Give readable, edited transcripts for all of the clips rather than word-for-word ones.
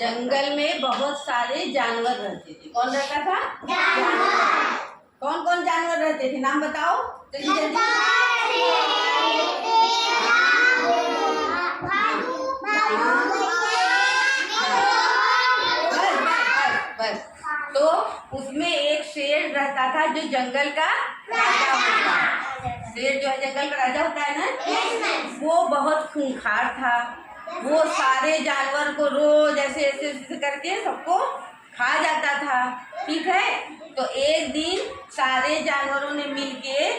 जंगल में बहुत सारे जानवर रहते थे। कौन रहता था? जानवर। कौन कौन जानवर रहते थे? नाम बताओ जल्दी जल्दी। बस तो उसमें एक शेर रहता था जो जंगल का राजा होता है। शेर जो है जंगल का राजा होता है ना, वो बहुत खूंखार था। वो सारे जानवर को रोज ऐसे ऐसे ऐसे करके सबको खा जाता था। ठीक है, तो एक दिन सारे जानवरों ने मिलके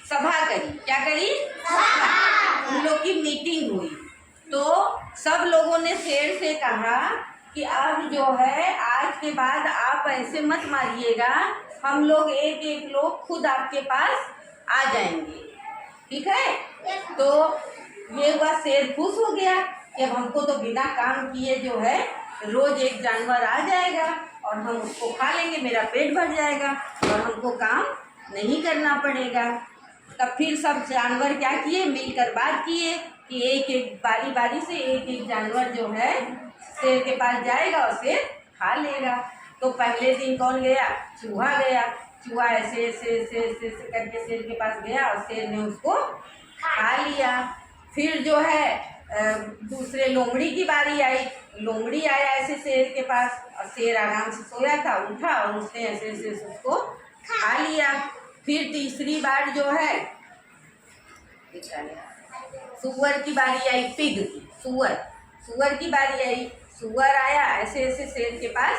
सभा करी। क्या करी? सभा। उन लोग की मीटिंग हुई। तो सब लोगों ने शेर से कहा कि अब जो है आज के बाद आप ऐसे मत मारिएगा, हम लोग एक एक लोग खुद आपके पास आ जाएंगे। ठीक है, तो ये हुआ, शेर खुश हो गया कि अब हमको तो बिना काम किए जो है रोज एक जानवर आ जाएगा और हम उसको खा लेंगे, मेरा पेट भर जाएगा और हमको काम नहीं करना पड़ेगा। तब फिर सब जानवर क्या किए, मिलकर बात किए कि एक एक बारी बारी से एक एक जानवर जो है शेर के पास जाएगा और शेर खा लेगा। तो पहले दिन कौन गया? चूहा गया। चूहा ऐसे ऐसे ऐसे ऐसे ऐसे करके शेर के पास गया और शेर ने उसको खा लिया। फिर जो है दूसरे लोमड़ी की बारी आई। लोमड़ी आया ऐसे शेर के पास और शेर आराम से सोया था, उठा और उसने ऐसे ऐसे उसको खा लिया। फिर तीसरी बार जो है सुअर की बारी आई। पिग की, सुअर की बारी आई। सुअर आया ऐसे ऐसे शेर के पास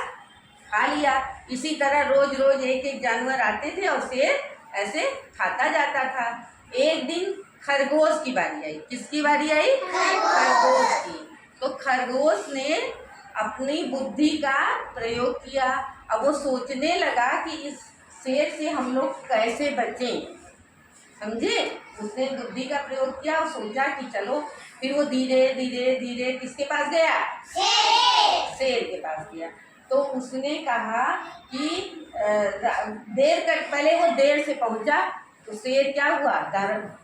खा लिया। इसी तरह रोज रोज एक एक जानवर आते थे और शेर ऐसे खाता जाता था। एक दिन खरगोश की बारी आई। किसकी बारी आई? खरगोश की। तो खरगोश ने अपनी बुद्धि का प्रयोग किया। अब वो सोचने लगा कि इस शेर से हम लोग कैसे बचें। समझे? उसने बुद्धि का प्रयोग किया और सोचा कि चलो। फिर वो धीरे धीरे धीरे किसके पास गया? शेर के पास गया। तो उसने कहा कि पहले वो देर से पहुंचा तो शेर क्या हुआ?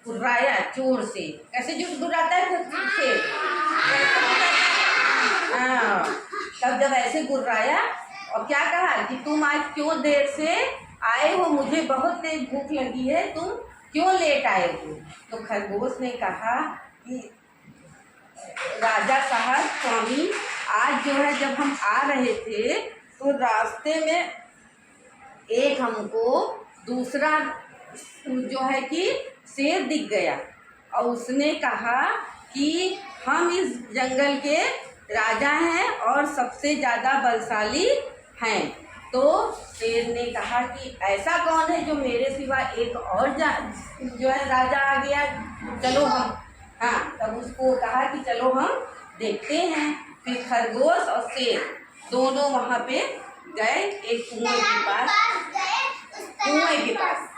गुर्राया जोर से। कैसे जो गुर्राता है शेर? हाँ, तब जब ऐसे गुर्राया और क्या कहा कि तुम आज क्यों देर से आए हो, मुझे बहुत तेज भूख लगी है, तुम क्यों लेट आए हो? तो खरगोश ने कहा कि राजा साहब, स्वामी, आज जो है जब हम आ रहे थे तो रास्ते में एक हमको दूसरा जो है कि शेर दिख गया और उसने कहा कि हम इस जंगल के राजा हैं और सबसे ज़्यादा बलशाली हैं। तो शेर ने कहा कि ऐसा कौन है जो मेरे सिवा एक और जो है राजा आ गया, चलो हम। हाँ, तब उसको कहा कि चलो हम देखते हैं। फिर खरगोश और शेर दोनों वहाँ पे गए एक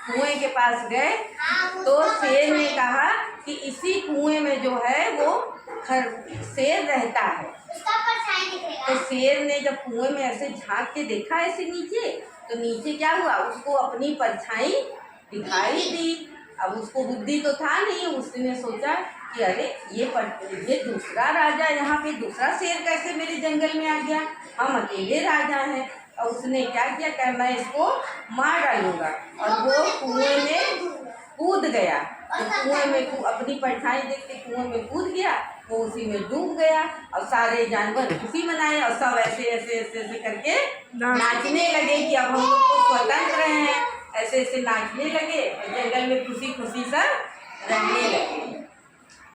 कुएं के पास गए। तो शेर ने कहा कि इसी कुएं में जो है वो शेर रहता है। तो शेर ने जब कुएं में ऐसे झांक के देखा ऐसे नीचे, तो नीचे क्या हुआ? उसको अपनी परछाई दिखाई दी। अब उसको बुद्धि तो था नहीं, उसने सोचा कि अरे ये दूसरा राजा, यहाँ पे दूसरा शेर कैसे मेरे जंगल में आ गया, हम अकेले राजा हैं। और उसने क्या किया कि मैं इसको मार डालूंगा और वो कुएं में कूद गया। तो कुएं में अपनी परछाई देख के कुएं में कूद गया, वो उसी में डूब गया और सारे जानवर खुशी मनाए और सब ऐसे ऐसे ऐसे ऐसे करके नाचने लगे कि अब हम लोग तो स्वतंत्र हैं। ऐसे ऐसे नाचने लगे, जंगल में खुशी खुशी सब रहने लगे।